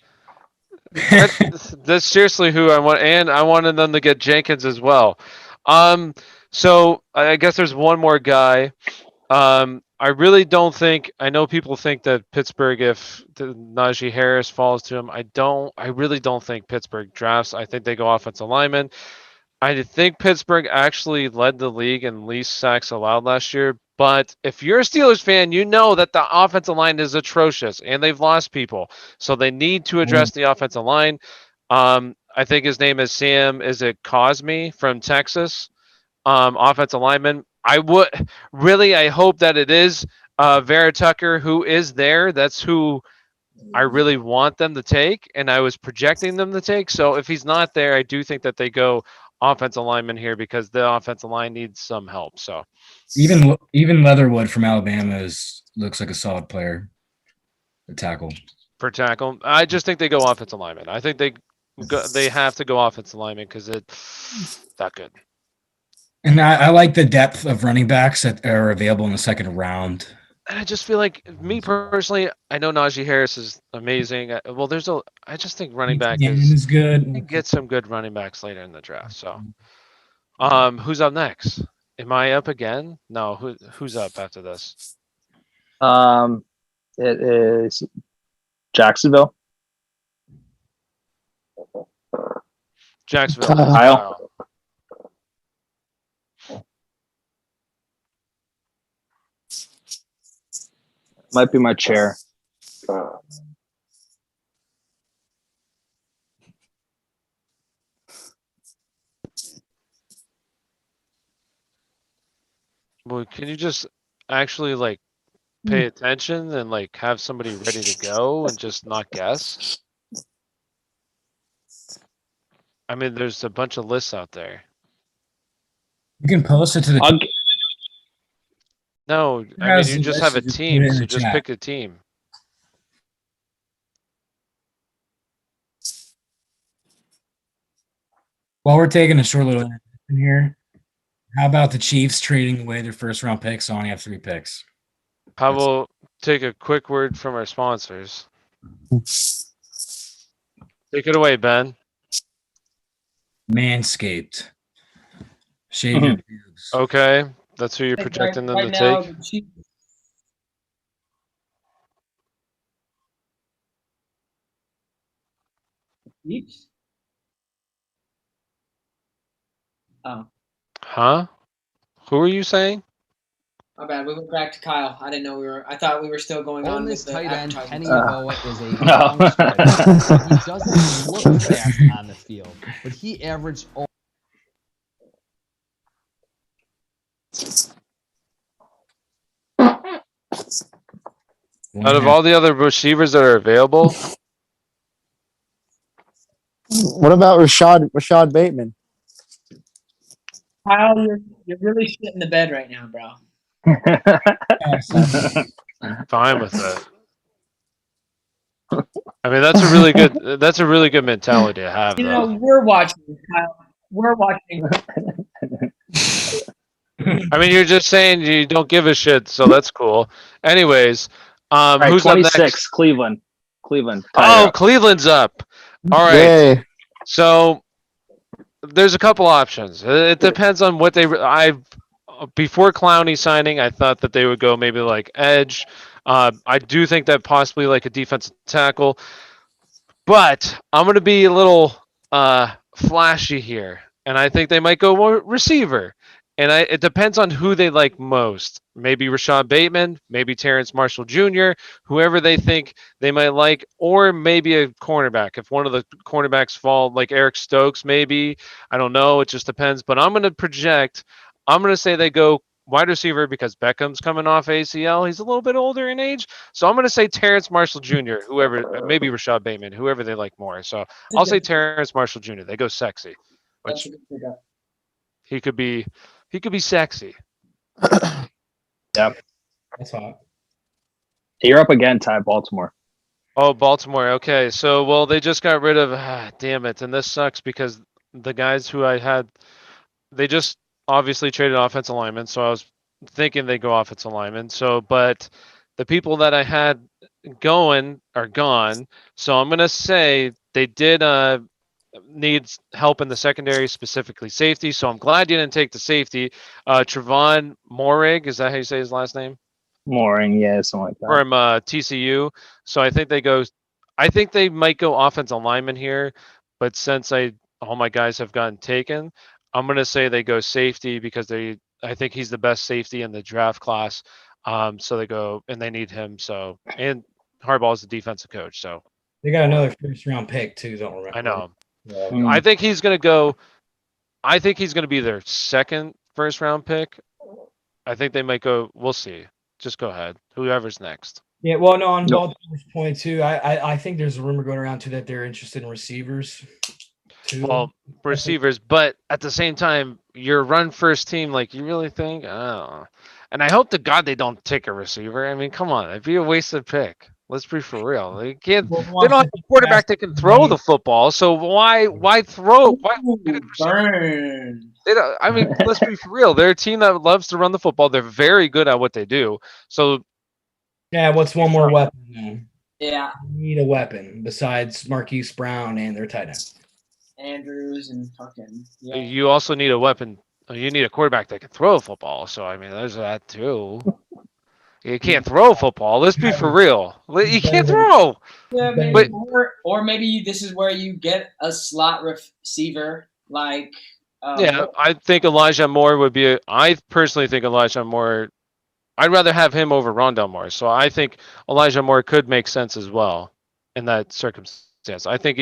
That's seriously who I want, and I wanted them to get Jenkins as well. So I guess there's one more guy. I really don't think. I know people think that Pittsburgh, if Najee Harris falls to him, I really don't think Pittsburgh drafts. I think they go offensive lineman. I think Pittsburgh actually led the league in least sacks allowed last year. But if you're a Steelers fan, you know that the offensive line is atrocious and they've lost people. So they need to address the offensive line. I think his name is Sam. Is it Cosme from Texas? Offensive lineman. I hope that it is Vera Tucker who is there. That's who I really want them to take, and I was projecting them to take. So if he's not there, I do think that they go offensive lineman here because the offensive line needs some help. So even Leatherwood from Alabama looks like a solid player to tackle. For tackle, I just think they go offensive lineman. I think they have to go offensive lineman because it's that good. And I like the depth of running backs that are available in the second round. And I just feel like, me personally, I know Najee Harris is amazing. I just think running back is good. Get some good running backs later in the draft. So, who's up next? Am I up again? No. Who's up after this? It is Jacksonville. Jacksonville. Kyle. Might be my chair. Well, can you just actually pay attention and have somebody ready to go and just not guess? I mean, there's a bunch of lists out there. You can post it to the. No, I mean you just have a team, so just pick a team. While we're taking a short little intermission here, how about the Chiefs trading away their first round picks, so only have 3 picks? I will take a quick word from our sponsors. Take it away, Ben. Manscaped. Shave your pubes. Okay, that's who you're projecting them to take. Chiefs? Oh. Huh? Who are you saying? My bad. We went back to Kyle. I didn't know I thought we were still going on with the tight end advertising. Kenny Yeboah is a young striker. He doesn't look fast on the field, but he averaged. Out of all the other receivers that are available, what about Rashad Bateman? Kyle, you're really shitting the bed right now, bro. fine with it. I mean, that's a really good mentality to have. You know, we're watching, Kyle. We're watching. I mean, you're just saying you don't give a shit, so that's cool. Anyways, Right, who's 26, up next? Cleveland. Oh, Cleveland's up. All right. Yay. So there's a couple options. It depends on what before Clowney signing, I thought that they would go maybe like edge. I do think that possibly like a defensive tackle, but I'm going to be a little flashy here, and I think they might go more receiver. And it depends on who they like most. Maybe Rashad Bateman, maybe Terrence Marshall Jr., whoever they think they might like, or maybe a cornerback. If one of the cornerbacks fall, like Eric Stokes, maybe. I don't know. It just depends. But I'm going to project, I'm going to say they go wide receiver because Beckham's coming off ACL. He's a little bit older in age. So I'm going to say Terrence Marshall Jr., whoever, maybe Rashad Bateman, whoever they like more. So I'll say Terrence Marshall Jr. They go sexy, That's which a good pickup. he could be sexy. Yep. That's hot. You're up again, Ty. Baltimore. Oh, Baltimore. Okay. So, well, they just got rid of, damn it. And this sucks because the guys who I had, they just obviously traded offensive linemen. So I was thinking they go offensive linemen. So, but the people that I had going are gone. So I'm going to say they did needs help in the secondary, specifically safety. So I'm glad you didn't take the safety. Trevon Moehrig, is that how you say his last name? Mooring, yeah, something like that. From TCU. So I think they go. I think they might go offensive lineman here, but since all my guys have gotten taken, I'm gonna say they go safety because I think he's the best safety in the draft class. So they go and they need him. So and Harbaugh's the defensive coach. So They got another first round pick too. Don't remember. I know. Yeah. I think he's gonna go. I think he's gonna be their second first round pick. I think they might go. We'll see. Just go ahead. Whoever's next. Yeah, well, no, on Nope. Baltimore's point too, I think there's a rumor going around too that they're interested in receivers too. Well, receivers, but at the same time, your run first team, like you really think? I don't know. And I hope to God they don't take a receiver. I mean, come on, it'd be a wasted pick. Let's be for real. They can't. They don't have a quarterback that can throw the football. So why throw? Why? Ooh, burn. They don't, I mean, let's be for real. They're a team that loves to run the football. They're very good at what they do. So Yeah, what's one more weapon? Then? Yeah, You need a weapon besides Marquise Brown and their tight end. Andrews and fucking yeah. you also need a weapon. You need a quarterback that can throw a football. So I mean, there's that too. You can't throw a football. Let's be for real. You can't throw. Yeah, maybe, But- or maybe this is where you get a slot receiver like. Yeah, I think Elijah Moore would be. I personally think Elijah Moore. I'd rather have him over Rondell Moore. So I think Elijah Moore could make sense as well in that circumstance. I think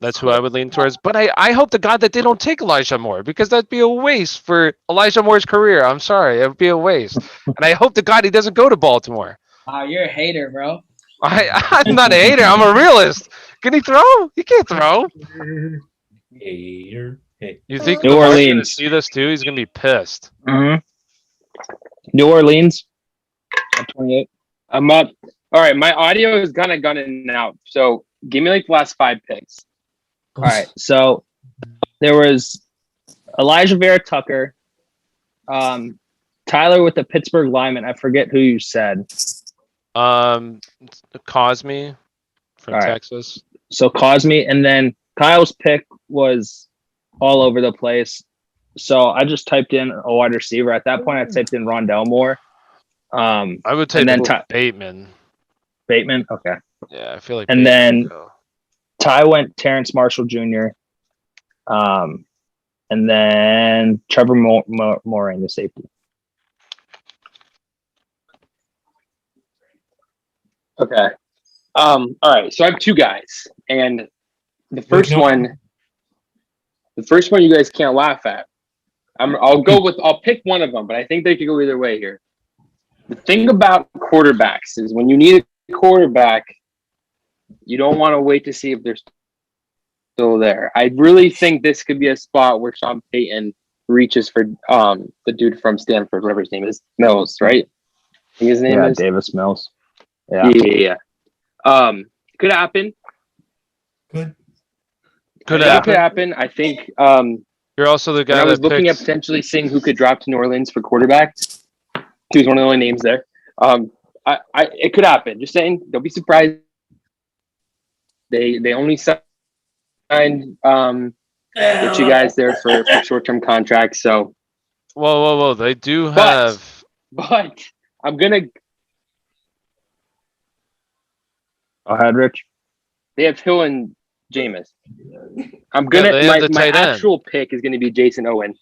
that's who I would lean towards. But I hope to God that they don't take Elijah Moore because that'd be a waste for Elijah Moore's career. I'm sorry, it would be a waste. And I hope to God he doesn't go to Baltimore. You're a hater, bro. I'm not a hater. I'm a realist. Can he throw? He can't throw. Hater. Hey. You think New Lamar's gonna Orleans. see this too? He's gonna be pissed. Mm-hmm. New Orleans at 28. I'm up. All right, my audio is gonna gun in and out. So give me like the last 5 picks. All right, so there was Elijah Vera Tucker, Tyler with the Pittsburgh lineman. I forget who you said. Cosme from All right. Texas. So Cosme, and then Kyle's pick was all over the place. So I just typed in a wide receiver. At that point, I typed in Rondell Moore. I would take then Bateman. Bateman, okay. Yeah, I feel like. And Bateman then would go. Ty went Terrence Marshall Jr. And then Trevor Moore in the safety. Okay. All right. So I have 2 guys, and the first one you guys can't laugh at. I'll pick one of them, but I think they could go either way here. The thing about quarterbacks is when you need a quarterback, you don't want to wait to see if they're still there. I really think this could be a spot where Sean Payton reaches for the dude from Stanford, whatever his name is, Mills, right? I think his name is Davis Mills. Yeah. Yeah. Could happen. Good. Could That could happen. happen. I think. You're also the guy I was that looking at picks. potentially seeing who could drop to New Orleans for quarterback. He was one of the only names there. It could happen. Just saying, don't be surprised. They only signed the 2 guys there for short-term contracts. So Whoa! They do But- have. But I'm gonna. Go ahead, Rich. They have Hill and Jameis. I'm gonna. they have the my tight end. actual pick is gonna be Jason Owen.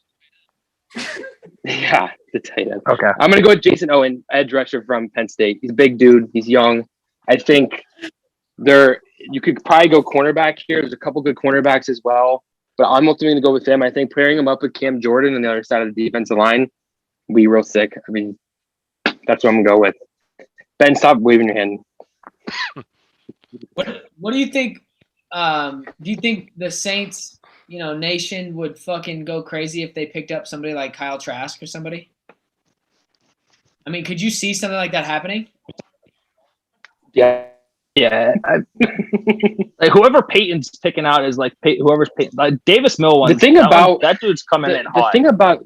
Yeah, the tight end. Okay. I'm gonna go with Jason Owen, edge rusher from Penn State. He's a big dude. He's young. I think you could probably go cornerback here. There's a couple good cornerbacks as well, but I'm ultimately gonna go with him. I think pairing him up with Cam Jordan on the other side of the defensive line will be real sick. I mean, that's what I'm gonna go with. Ben, stop waving your hand. What do you think? Do you think the Saints, nation would fucking go crazy if they picked up somebody like Kyle Trask or somebody? I mean, could you see something like that happening? Yeah. Yeah. Like whoever Peyton's picking out is like whoever's Peyton. Like Davis Mill one. The thing about that dude's coming in the hot. thing about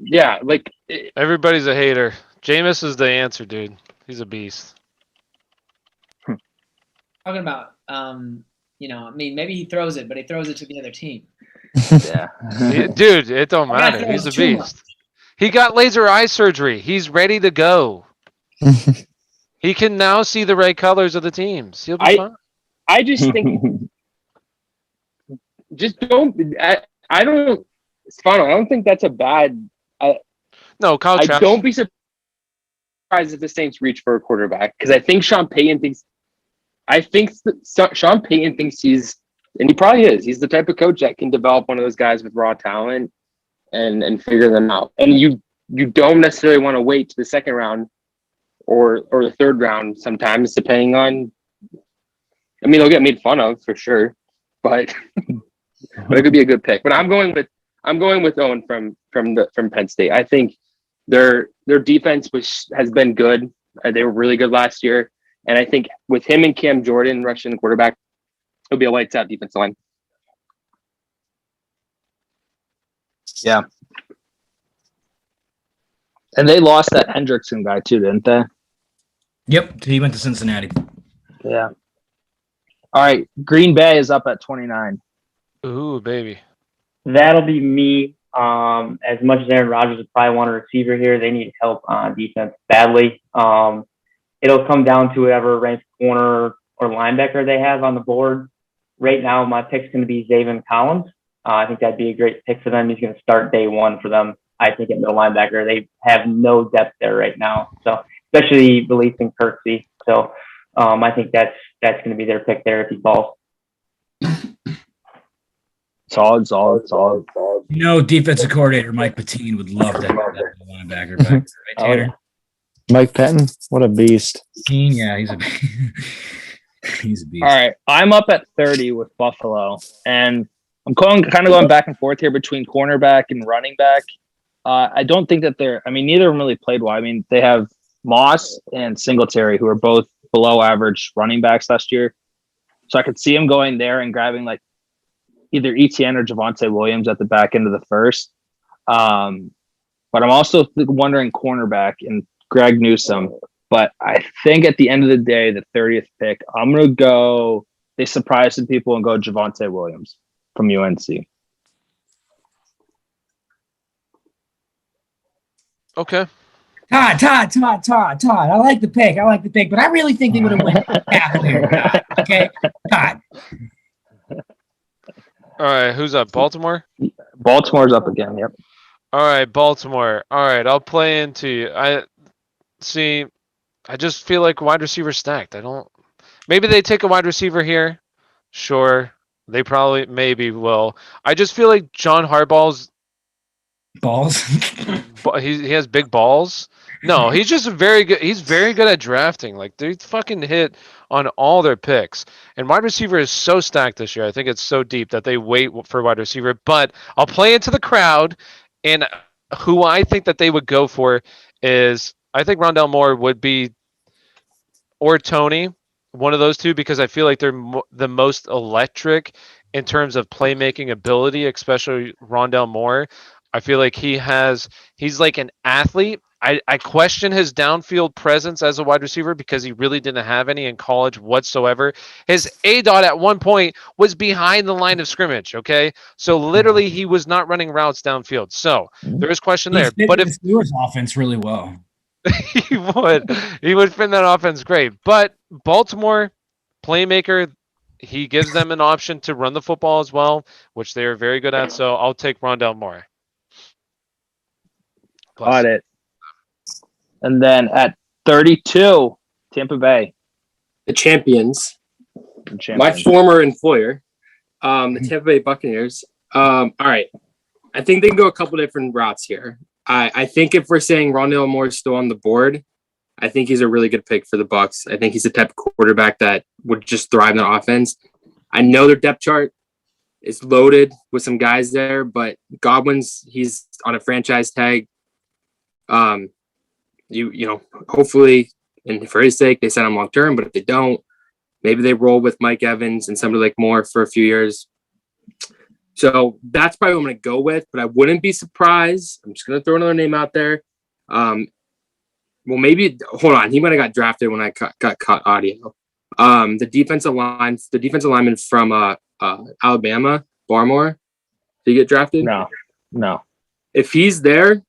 Everybody's a hater. Jameis is the answer, dude. He's a beast. Talking about, maybe he throws it, but he throws it to the other team. Yeah. Dude, it don't I gotta matter. throw He's a it too beast. He got laser eye surgery. He's ready to go. He can now see the right colors of the teams. He'll be fine. I just think just don't. I don't. Stefano, I don't think that's a bad. No, Kyle I Trask. don't be surprised if the Saints reach for a quarterback because I think Sean Payton thinks. I think Sean Payton thinks and he probably is. He's the type of coach that can develop one of those guys with raw talent and figure them out. And you don't necessarily want to wait to the second round or the third round sometimes, depending on. I mean, they'll get made fun of for sure, but it could be a good pick. But I'm going with Owen from Penn State. I think their defense has been good. They were really good last year, and I think with him and Cam Jordan rushing the quarterback, it'll be a lights out defensive line. Yeah. And they lost that Hendrickson guy too, didn't they? Yep, he went to Cincinnati. Yeah. All right. Green Bay is up at 29. Ooh, baby. That'll be me. As much as Aaron Rodgers would probably want a receiver here, they need help on defense badly. It'll come down to whatever ranked corner or linebacker they have on the board. Right now, my pick's going to be Zaven Collins. I think that'd be a great pick for them. He's going to start day one for them. I think at middle linebacker, they have no depth there right now. So, especially releasing Kirksey. So, I think that's going to be their pick there if he falls. Solid. Defensive coordinator Mike Patine would love that linebacker back there, right, Tanner? Mike Pettin, what a beast. Patine, yeah, he's a beast. All right. I'm up at 30 with Buffalo, and I'm kind of going back and forth here between cornerback and running back. I don't think that neither of them really played well. I mean, they have Moss and Singletary, who are both below average running backs last year. So I could see him going there and grabbing like either ETN or Javonte Williams at the back end of the first. But I'm also wondering cornerback and Greg Newsome. But I think at the end of the day, the 30th pick, I'm going to go, they surprise some people and go Javonte Williams from UNC. Okay. Todd. I like the pick, but I really think they would have went tackle here, Todd. Okay, Todd. All right. Who's up? Baltimore? Baltimore's up again. Yep. All right. Baltimore. All right. I'll play into. I just feel like wide receiver stacked. Maybe they take a wide receiver here. Sure. They maybe will. I just feel like John Harbaugh's balls. He has big balls. No, he's just very good. He's very good at drafting. Like they fucking hit on all their picks. And wide receiver is so stacked this year. I think it's so deep that they wait for wide receiver. But I'll play into the crowd, and who I think that they would go for is I think Rondell Moore would be, or Tony, one of those two, because I feel like they're the most electric in terms of playmaking ability, especially Rondell Moore. I feel like he's like an athlete. I question his downfield presence as a wide receiver because he really didn't have any in college whatsoever. His ADOT at one point was behind the line of scrimmage, okay? So literally he was not running routes downfield. So there is question He there. fit But the if Steelers offense really well. he would fit in that offense great. But Baltimore, playmaker, he gives them an option to run the football as well, which they are very good at. So I'll take Rondell Moore. Got it. And then at 32, Tampa Bay. The champions. The My champions. former employer, the Tampa Bay Buccaneers. All right. I think they can go a couple different routes here. I think if we're saying Rondale Moore is still on the board, I think he's a really good pick for the Bucs. I think he's the type of quarterback that would just thrive in the offense. I know their depth chart is loaded with some guys there, but Godwin's he's on a franchise tag. You know, hopefully, and for his sake, they sign him long term. But if they don't, maybe they roll with Mike Evans and somebody like Moore for a few years. So that's probably what I'm going to go with, but I wouldn't be surprised. I'm just going to throw another name out there. Well, maybe hold on. He might have got drafted when I got caught audio. The defensive lineman from Alabama, Barmore. Did he get drafted? No. If he's there,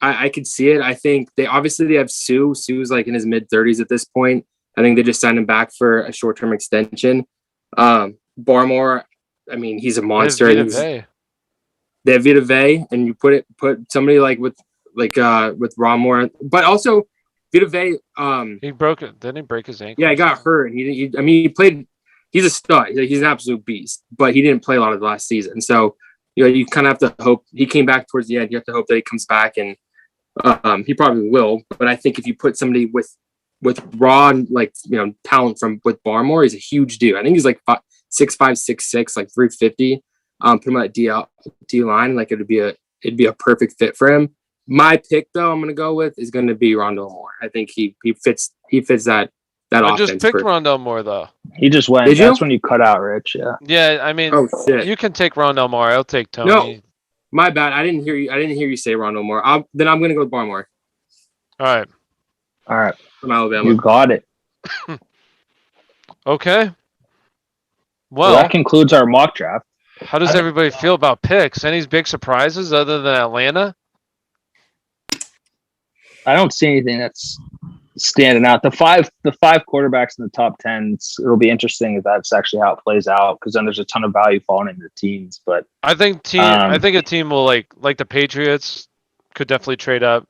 I could see it. I think they have Sue. Sue's like in his mid-30s at this point. I think they just signed him back for a short-term extension. Barmore, I mean, he's a monster. They have Vita Vea, and you put somebody with Ron Moore, but also Vita Vea. He broke it. Didn't he break his ankle? Yeah, he got hurt. He played. He's a stud. He's an absolute beast, but he didn't play a lot of the last season. So, you kind of have to hope he came back towards the end. You have to hope that he comes back, and he probably will. But I think if you put somebody with raw talent with Barmore, he's a huge dude. I think he's like 6'5", 6'6", like 350. Put him at D line, like it'd be a perfect fit for him. My pick though, I'm gonna go with is going to be Rondale Moore. I think he fits that I offense. just picked Rondale Moore though. He just went. Did That's you? when you cut out, Rich. Yeah. Yeah, I mean, Oh shit! you can take Rondale Moore. I'll take Tony. No, my bad. I didn't hear you say Rondale Moore. Then I'm gonna go with Barmore. All right. From Alabama. You got it. Okay. Well, that concludes our mock draft. How does everybody feel about picks? Any big surprises other than Atlanta? I don't see anything that's standing out. The five quarterbacks in the top 10. It'll be interesting if that's actually how it plays out, because then there's a ton of value falling into teams. But I think a team will like the Patriots could definitely trade up.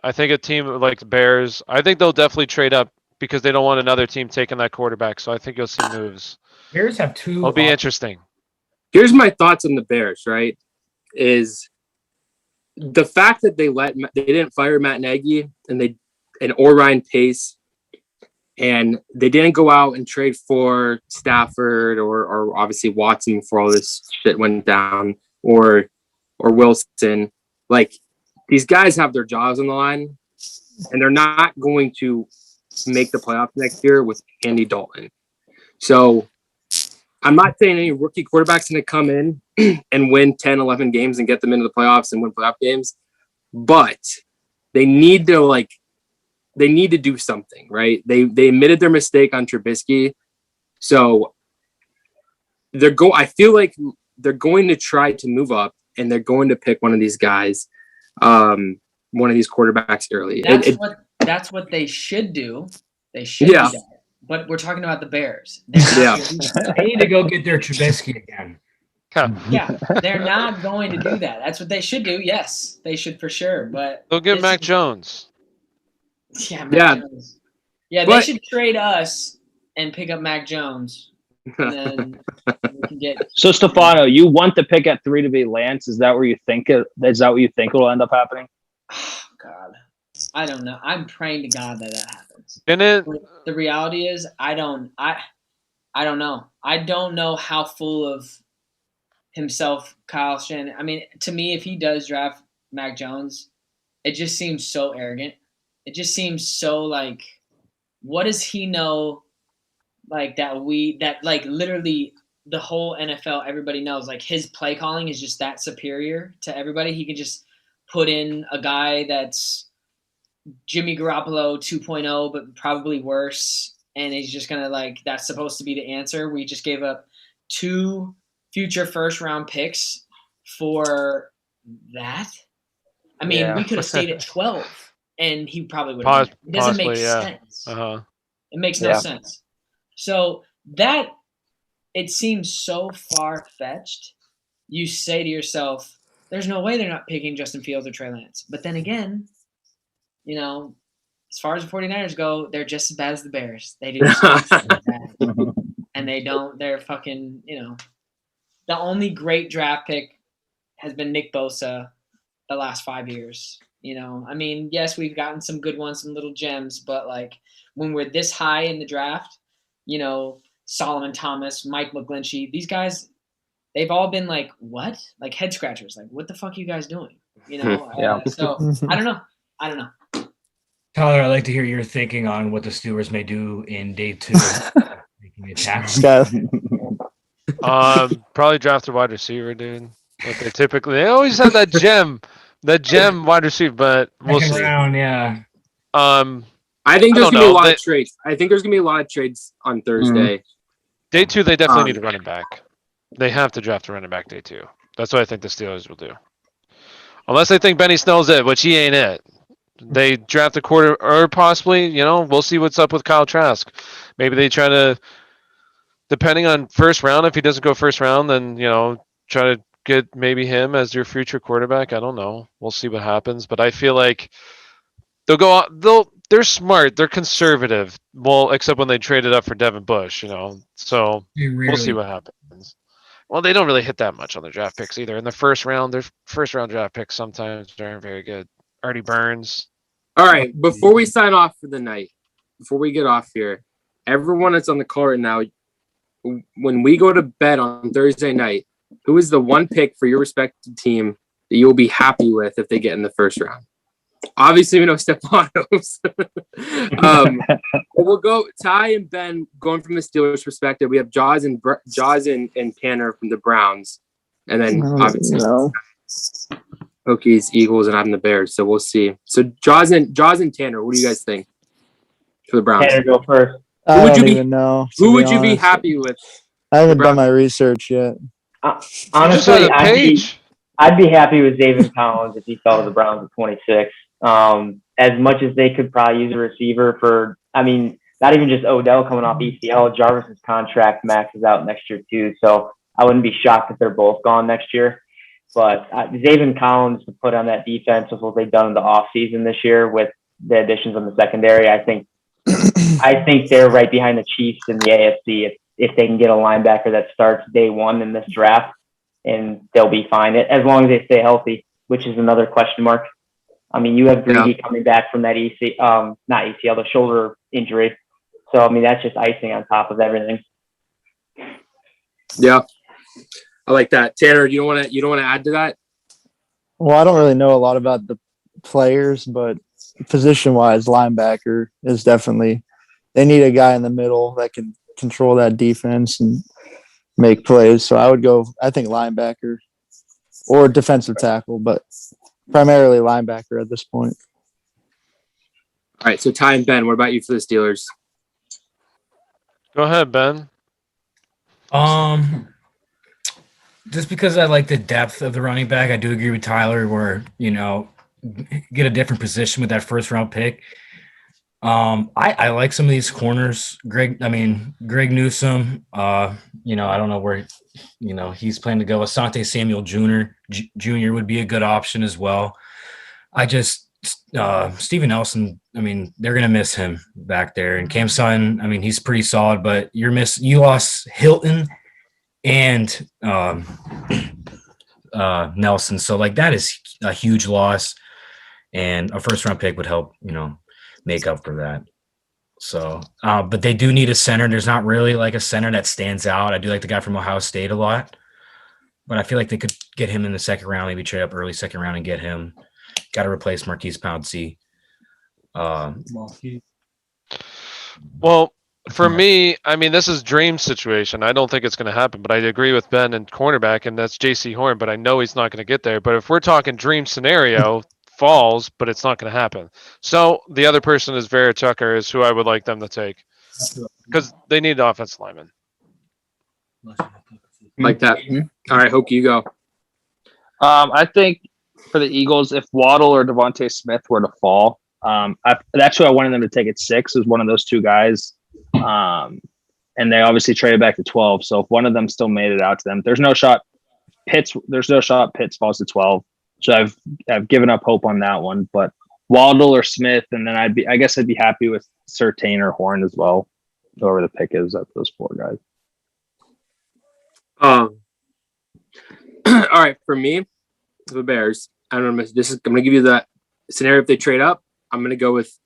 I think a team like the Bears, I think they'll definitely trade up because they don't want another team taking that quarterback. So I think you'll see moves. Bears have two. It'll be interesting. Here's my thoughts on the Bears. Right, is the fact that they didn't fire Matt Nagy and Ryan Pace, and they didn't go out and trade for Stafford or obviously Watson before all this shit went down, or Wilson. Like, these guys have their jobs on the line, and they're not going to make the playoffs next year with Andy Dalton. So I'm not saying any rookie quarterback's going to come in and win 10, 11 games and get them into the playoffs and win playoff games, but they need to do something, right? They admitted their mistake on Trubisky, so I feel like they're going to try to move up, and they're going to pick one of these guys, one of these quarterbacks early. That's what they should do. They should. Yeah. Do that. But we're talking about the Bears. Yeah. They need to go get their Trubisky again. Yeah, they're not going to do that. That's what they should do. Yes, they should for sure. But they'll get Mac Jones. Yeah, Mac Jones. Yeah, they should trade us and pick up Mac Jones. And then we can get. So Stefano, you want the pick at 3 to be Lance? Is that where you think it? Is that what you think will end up happening? Oh, God, I don't know. I'm praying to God that happens. The reality is, I don't know. I don't know how full of himself Kyle Shanahan. I mean, to me, if he does draft Mac Jones, it just seems so arrogant. It just seems so like, what does he know? Like that literally the whole NFL, everybody knows, like, his play calling is just that superior to everybody. He can just put in a guy that's Jimmy Garoppolo 2.0, but probably worse. And he's just going to that's supposed to be the answer. We just gave up 2 future first round picks for that. I mean, we could have stayed at 12 and he probably would have been there. It doesn't make sense. Uh-huh. It makes no sense. So that it seems so far-fetched. You say to yourself, there's no way they're not picking Justin Fields or Trey Lance. But then again, as far as the 49ers go, they're just as bad as the Bears. They do bad. And they're fucking, the only great draft pick has been Nick Bosa the last 5 years. I mean, yes, we've gotten some good ones, some little gems, but when we're this high in the draft, Solomon Thomas, Mike McGlinchey, these guys, they've all been what? Head scratchers. What the fuck are you guys doing? So I don't know. Tyler, I'd like to hear your thinking on what the Steelers may do in day 2. Making a tackle. Probably draft a wide receiver, dude. But they always have that gem wide receiver, but we'll see. Round, yeah. I think there's gonna be a lot of trades. I think there's gonna be a lot of trades on Thursday. Day 2, they definitely need a running back. They have to draft a running back day 2. That's what I think the Steelers will do. Unless they think Benny Snell's it, which he ain't it. They draft a quarter, or possibly, we'll see what's up with Kyle Trask. Maybe they try to, depending on first round, if he doesn't go first round, then, try to get maybe him as your future quarterback. I don't know. We'll see what happens. But I feel like they're smart. They're conservative. Well, except when they traded up for Devin Bush, So we'll see what happens. Well, they don't really hit that much on their draft picks either. In the first round, their first round draft picks sometimes aren't very good. Artie Burns. All right, before we sign off for the night, before we get off here, everyone that's on the call right now, when we go to bed on Thursday night, who is the one pick for your respective team that you'll be happy with if they get in the first round? Obviously, we know Stefanos. We'll go Ty and Ben going from the Steelers' perspective. We have Jaws and Tanner from the Browns, and then obviously Hokies, Eagles, and I'm the Bears. So we'll see. So Jaws and Tanner, what do you guys think for the Browns? Tanner, go first. I don't even know. Who would you be happy with? I haven't done my research yet. Honestly, I'd be happy with David Collins if he fell to the Browns at 26. As much as they could probably use a receiver not even just Odell coming off ECL, Jarvis's contract maxes out next year too. So I wouldn't be shocked if they're both gone next year. But Zaven Collins to put on that defense with what they've done in the offseason this year with the additions on the secondary, I think they're right behind the Chiefs in the AFC if they can get a linebacker that starts day 1 in this draft, and they'll be fine as long as they stay healthy, which is another question mark. I mean, you have Greedy coming back from that the shoulder injury. So, I mean, that's just icing on top of everything. Yeah. I like that. Tanner, you don't want to add to that? Well, I don't really know a lot about the players, but position-wise, linebacker is definitely – they need a guy in the middle that can control that defense and make plays. So I would go, I think, linebacker or defensive tackle, but primarily linebacker at this point. All right, so Ty and Ben, what about you for the Steelers? Go ahead, Ben. Just because I like the depth of the running back, I do agree with Tyler where, get a different position with that first round pick. I like some of these corners. Greg Newsome, I don't know where, he's planning to go. Asante Samuel Jr. would be a good option as well. Steven Nelson, they're going to miss him back there. And Cam Sutton, he's pretty solid, but you lost Hilton and Nelson. So that is a huge loss, and a first round pick would help, make up for that. So, but they do need a center. There's not really a center that stands out. I do like the guy from Ohio State a lot, but I feel like they could get him in the second round, maybe trade up early second round and get him. Got to replace Marquise Pouncey. Well, for me, this is dream situation. I don't think it's going to happen, but I agree with Ben and cornerback, and that's J.C. Horn, but I know he's not going to get there. But if we're talking dream scenario, falls, but it's not going to happen. So the other person is Vera Tucker, is who I would like them to take because they need offensive linemen. Like that. All right, Hokie, you go. I think for the Eagles, if Waddle or Devontae Smith were to fall, that's who I wanted them to take at 6. Is one of those two guys. And they obviously traded back to 12. So if one of them still made it out to them, there's no shot Pitts falls to 12. So I've given up hope on that one. But Waddle or Smith, and then I guess I'd be happy with Surtain or Horn as well. Whoever the pick is at those 4 guys. All right, for me, the Bears. I don't know. I'm gonna give you that scenario if they trade up. I'm gonna go with.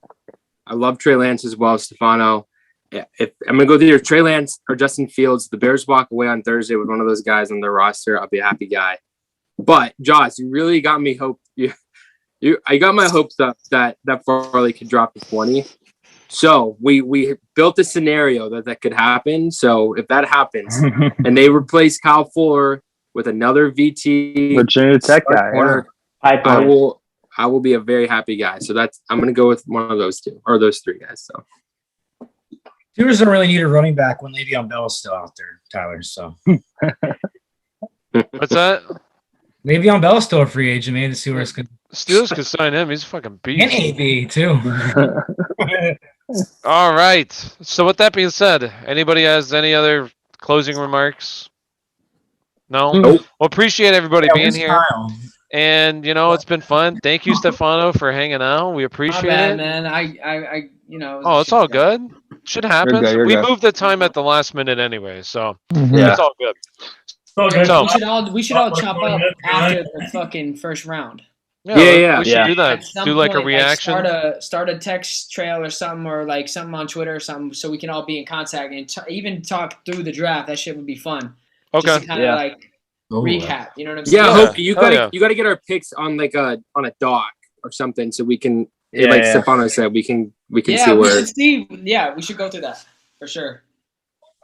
I love Trey Lance as well, Stefano. If I'm gonna go with either Trey Lance or Justin Fields, the Bears walk away on Thursday with one of those guys on their roster, I'll be a happy guy. But Josh, you really got me hope. I got my hopes up that Farley could drop to 20. So we built a scenario that could happen. So if that happens and they replace Kyle Fuller with another VT Virginia Tech guy, corner, I will be a very happy guy. So I'm gonna go with one of those 2 or those 3 guys. So Steelers don't really need a running back when Le'Veon Bell is still out there, Tyler. So What's that? Le'Veon Bell is still a free agent. Maybe the Steelers could. Steelers could sign him. He's a fucking beast. And AB too. All right. So with that being said, anybody has any other closing remarks? No? Nope. Well, appreciate everybody being here. Kyle? And, it's been fun. Thank you, Stefano, for hanging out. We My appreciate bad, it. man. I Oh, it's all good. Shit happens. You're We good. moved the time at the last minute anyway, so Yeah. it's all good. Okay. So, we should all chop up after the fucking first round. Yeah. We should Yeah. do that. At some Do like a point, reaction. start a text trail or something, or like something on Twitter or something, so we can all be in contact and even talk through the draft. That shit would be fun. Okay. Just to kind of Yeah. recap. You know what I'm saying? Yeah, Yeah. Hope you Oh, gotta yeah. you gotta get our picks on on a doc or something so we can Yeah. Stefano said we can Yeah, see we where should see. Yeah, we should go through that for sure.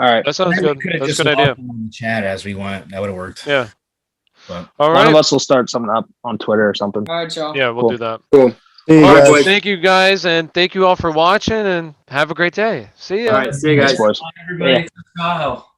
All right. That sounds Maybe we good. could have That's a just good idea. logged in the chat as we went. That would have worked. Yeah. But All One of right. us will start something up on Twitter or something. All right, y'all. Yeah, we'll Cool. do that. cool. See you All right, guys. boys. thank you guys, and thank you all for watching, and have a great day. See ya. All right, see you guys. Thanks, boys. everybody, Kyle.